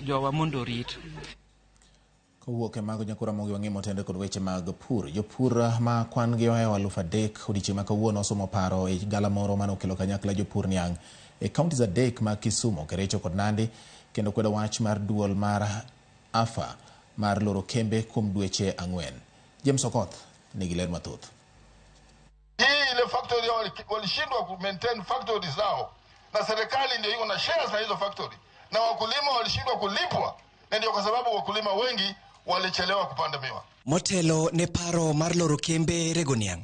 jowa mondo rit. Kowuok e mago nyakura mogi wang'imo tende kod weche mag pur. Jopur ma kwan gi ohewo 3,000 odiochieng' ma kawuono osomo paro e gala moro mane okelo kanyakla jopur niang' e kauntis adek mag Kisumu, Kericho kod Nandi, kendo kwedo wach mar duol mar AFA mar loro kembe kuom dweche 4. James Okoth nigi ler mathoth. Hii ile factory walishindwa ku maintain factory zao, na serikali ndio iko na shares na hizo factory, na wakulima walishindwa kulipwa, na ndio kwa sababu wakulima wengi walichelewa kupanda miwa. Motelo ne paro mar loro kembe Regoniang,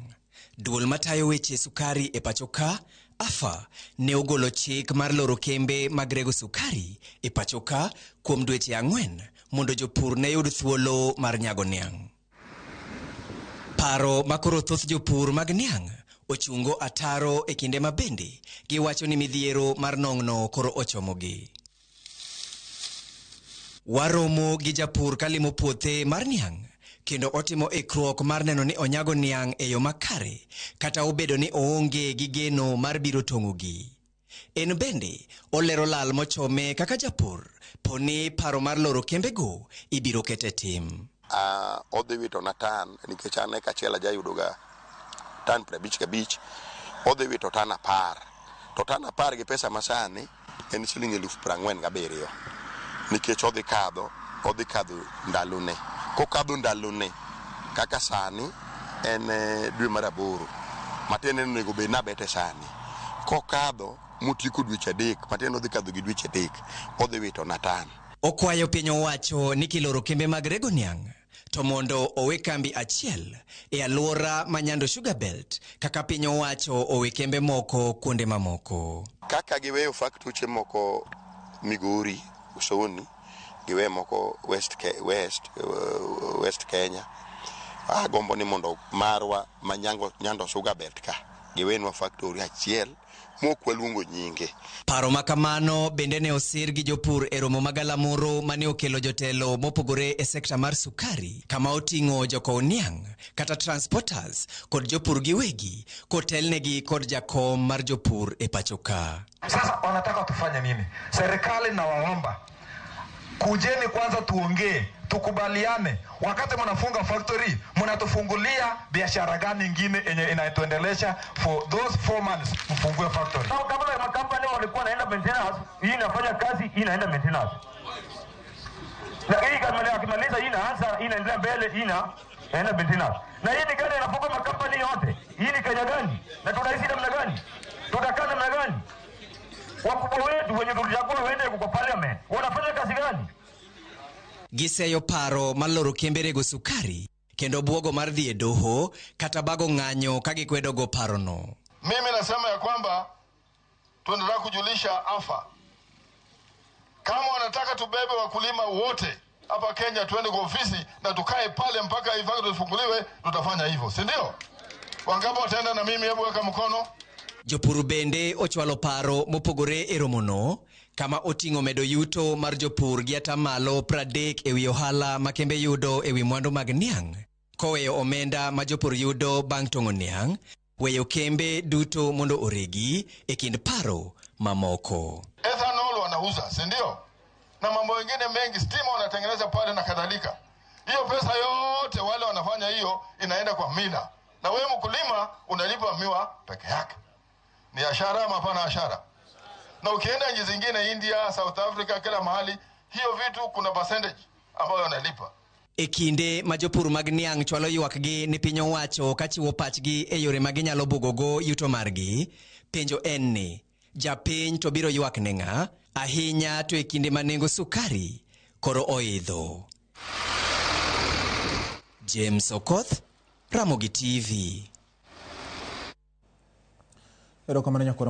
duol matayo weche sukari e pachoka, AFA ne ogolo chik mar loro kembe mag rego sukari e pachoka kuom dweche 4 mondo jopur ne yud thuolo mar nyago niang'. Paro makoro thoth jopur mag niang' ochungo ataro e kinde mabende giwacho ni midhiero mar nong'no koro ochomogi. Waromo gi japur kalimo puothe mar niang' kendo otimo ikruok mar neno ni onyago niang' e yo makare, kata obedo ni oonge gi geno mar biro tong'ogi. En bende olero lal mochome kaka japur poni paro mar loro kembego ibiro kete tim. Odhi wito na tan nikech an kachiel ajayudoga tan 55, odhi wito tan 10, to tan 10 gi pesa masani en shilingi 47,000, nikech odhi kadho ndalone. Kokadho ndalone kaka sani en dwe mar 8, matiende ni nego bed na bete sani. Kokadho mutieko dweche 3, matiende odhi kadho gi dweche 3, odhi wito na tan. Okwayo piny owacho ni kiloro kembe mag rego niang' to mondo owe kambi achiel e alwora manyando Sugar Belt, kaka piny owacho owe kembe moko kuonde mamoko. Kaka giweyo faktoche moko Migori, Usoni, giwe moko West Kenya, agombo ni mondo marwa nyando Sugar Belt ka giwenwa faktori achiel mokwaluongo nyinge. Paro makamano bende ne osir gi jopur e romo magalamoro mane okelo jotelo mopogore e sekta mar sukari, kama oting'o jokow niang' kata transporters kod jopur giwegi kotelnegi kod jakom mar jopur e pachoka. Sasa wanataka tufanye nini? Serikali na waomba, kujeni kwanza tuongee, tukubaliane. Wakati mnafunga factory, mnatufungulia biashara gani nyingine yenye inaituendelesha for those 4 months mfungue factory. Sababu kama makampani walikuwa naenda maintenance, hii inafanya kazi, hii inaenda maintenance. Lakini kama akimaliza hii inaanza, hii inaendelea mbele, hii inaenda maintenance. Na hii ni gani inafunga makampani yote? Hii ni Kenya gani? Na tunaishi namna gani? Tutakaa namna gani? Wakubwa wetu wenye tulichagua waende kwa parliament wanafanya kazi gani? Giseyo paro mar loro kembe rego sukari kendo buogo mar dhi e doho kata bago ng'anyo ka gikwedo go parono. Mimi nasema ya kwamba tunataka kujulisha AFA, kama wanataka tubebe wakulima wote hapa Kenya tuende kwa ofisi na tukae pale mpaka hii factory ifunguliwe, tutafanya hivyo, si ndio? Wangapo wataenda na mimi, hebu weka mkono. Jopur bende ochwalo paro mopogore e romono, kama oting'o medo yuto mar jopur gi atamalo 30 e wi ohala ma kembe yudo e wi mwandu mag niang', koweyo omenda ma jopur yudo bang' tong'o niang', weyo kembe duto mondo oregi e kind paro mamoko. Ethanol wanauza, si ndio? Na mambo mengine mengi, stima wanatengeneza pale na kadhalika. Hiyo pesa yote wale wanafanya hiyo inaenda kwa mila, na wewe mkulima unalipa miwa peke yake. Ni ashara ama hapana ashara? Na ukienda nchi zingine, India, South Africa, kila mahali, hiyo vitu kuna percentage ambayo wanalipa. E kinde ma jopur mag niang' chwalo ywakgi ni piny owacho kachiwo pachgi e yore ma ginyalo bugogo yuto margi, penjo en ni japiny to biro ywak ne ng'a, ahinya to e kinde ma nengo sukari koro oidho. James Okoth, Ramogi TV. Erokamano nyakura